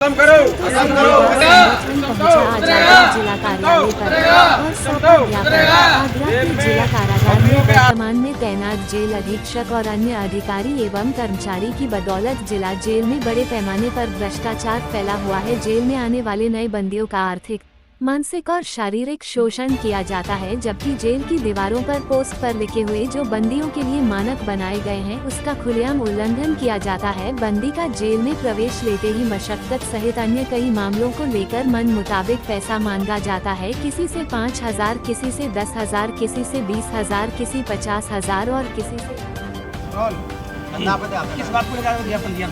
जिला कार्यालय पर और सौंपा ज्ञापन। आगरा के जिला कारागार में वर्तमान में तैनात जेल अधीक्षक और अन्य अधिकारी एवं कर्मचारी की बदौलत जिला जेल में बड़े पैमाने पर भ्रष्टाचार फैला हुआ है। जेल में आने वाले नए बंदियों का आर्थिक, मानसिक और शारीरिक शोषण किया जाता है, जबकि जेल की दीवारों पर पोस्ट पर लिखे हुए जो बंदियों के लिए मानक बनाए गए हैं उसका खुलेआम उल्लंघन किया जाता है। बंदी का जेल में प्रवेश लेते ही मशक्कत सहित अन्य कई मामलों को लेकर मन मुताबिक पैसा मांगा जाता है। किसी से 5,000, किसी से 10,000, किसी से 20,000, किसी 50,000 और किसी से किस बात को लेकर ज्ञापन दिया?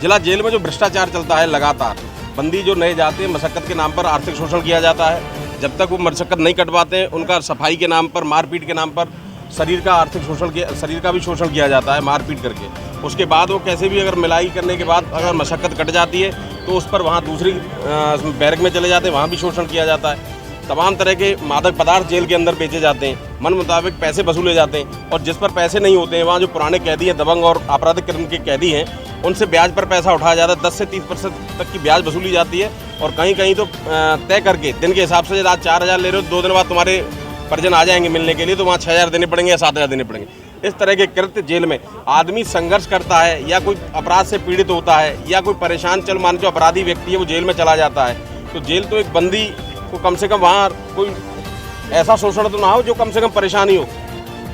जिला जेल में जो भ्रष्टाचार चलता है लगातार, बंदी जो नए जाते हैं मशक्कत के नाम पर आर्थिक शोषण किया जाता है। जब तक वो मशक्कत नहीं कटवाते हैं उनका सफाई के नाम पर, मारपीट के नाम पर शरीर का आर्थिक शोषण किया, शरीर का भी शोषण किया जाता है मारपीट करके। उसके बाद वो कैसे भी अगर मिलाई करने के बाद अगर मशक्कत कट जाती है तो उस पर वहाँ दूसरी बैरक में चले जाते हैं, वहाँ भी शोषण किया जाता है। तमाम तरह के मादक पदार्थ जेल के अंदर बेचे जाते हैं, मन मुताबिक पैसे वसूले जाते हैं और जिस पर पैसे नहीं होते हैं वहाँ जो पुराने कैदी हैं, दबंग और आपराधिक कर्म के कैदी हैं, उनसे ब्याज पर पैसा उठाया जाता है। 10 से 30% तक की ब्याज वसूली जाती है और कहीं कहीं तो तय करके दिन के हिसाब से यदि आज 4,000 ले रहे हो, 2 दिन बाद तुम्हारे परिजन आ जाएंगे मिलने के लिए तो वहाँ 6,000 देने पड़ेंगे या 7,000 देने पड़ेंगे। इस तरह के कृत्य जेल में आदमी संघर्ष करता है या कोई अपराध से पीड़ित होता है या कोई परेशान चल मान जो अपराधी व्यक्ति है वो जेल में चला जाता है, तो जेल तो एक बंदी को कम से कम वहाँ कोई ऐसा शोषण तो ना हो जो कम से कम परेशानी हो।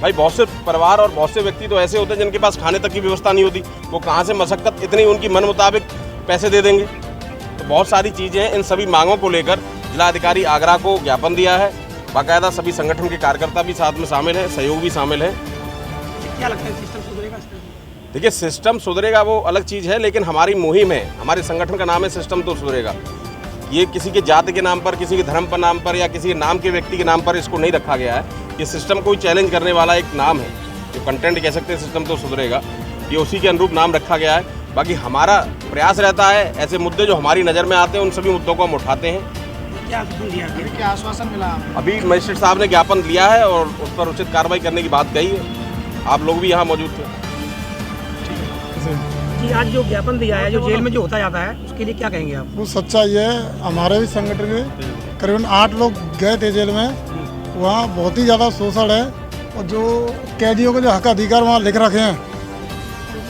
भाई बहुत से परिवार और बहुत से व्यक्ति तो ऐसे होते हैं जिनके पास खाने तक की व्यवस्था नहीं होती, वो कहाँ से मशक्कत इतनी उनकी मन मुताबिक पैसे दे देंगे। तो बहुत सारी चीज़ें हैं। इन सभी मांगों को लेकर जिलाधिकारी आगरा को ज्ञापन दिया है। बाकायदा सभी संगठन के कार्यकर्ता भी साथ में शामिल हैं, सहयोग भी शामिल है। क्या लगता है सिस्टम सुधरेगा? देखिए सिस्टम सुधरेगा वो अलग चीज़ है, लेकिन हमारी मुहिम है, हमारे संगठन का नाम है सिस्टम तो सुधरेगा। ये किसी के जाति के नाम पर, किसी के धर्म पर नाम पर या किसी के नाम के व्यक्ति के नाम पर इसको नहीं रखा गया है। ये सिस्टम को चैलेंज करने वाला एक नाम है, जो कंटेंट कह सकते हैं सिस्टम तो सुधरेगा, ये उसी के अनुरूप नाम रखा गया है। बाकी हमारा प्रयास रहता है ऐसे मुद्दे जो हमारी नज़र में आते हैं उन सभी मुद्दों को हम उठाते हैं। क्या आश्वासन मिला? अभी मजिस्ट्रेट साहब ने ज्ञापन दिया है और उस पर उचित कार्रवाई करने की बात कही है। आप लोग भी यहाँ मौजूद थे। जी आज जो ज्ञापन दिया है, जो जेल में जो होता जाता है उसके लिए क्या कहेंगे आप? वो सच्चाई है। हमारे भी संगठन के करीबन 8 लोग गए थे जेल में, वहाँ बहुत ही ज़्यादा शोषण है और जो कैदियों के जो हक अधिकार वहाँ लिख रखे हैं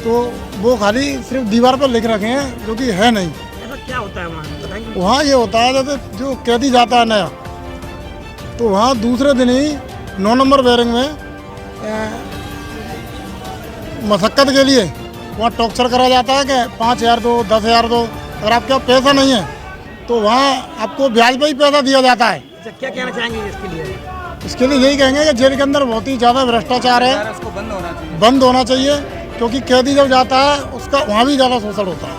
तो वो खाली सिर्फ दीवार पर लिख रखे हैं, जो कि है नहीं। ऐसा क्या होता है वहाँ, बताएंगे? वहाँ ये होता है जैसे जो कैदी जाता है नया, तो वहाँ दूसरे दिन ही 9 नंबर बैरक में मशक्कत के लिए वहाँ टॉर्चर करा जाता है कि 5,000 दो, 10,000 दो। अगर आपके पास पैसा नहीं है तो वहाँ आपको ब्याज पर ही पैसा दिया जाता है। क्या कहना चाहेंगे इसके लिए? इसके लिए यही कहेंगे कि जेल के अंदर बहुत ही ज़्यादा भ्रष्टाचार है, उसको बंद होना चाहिए। बंद होना चाहिए, क्योंकि कैदी जब जाता है उसका वहाँ भी ज़्यादा शोषण होता है।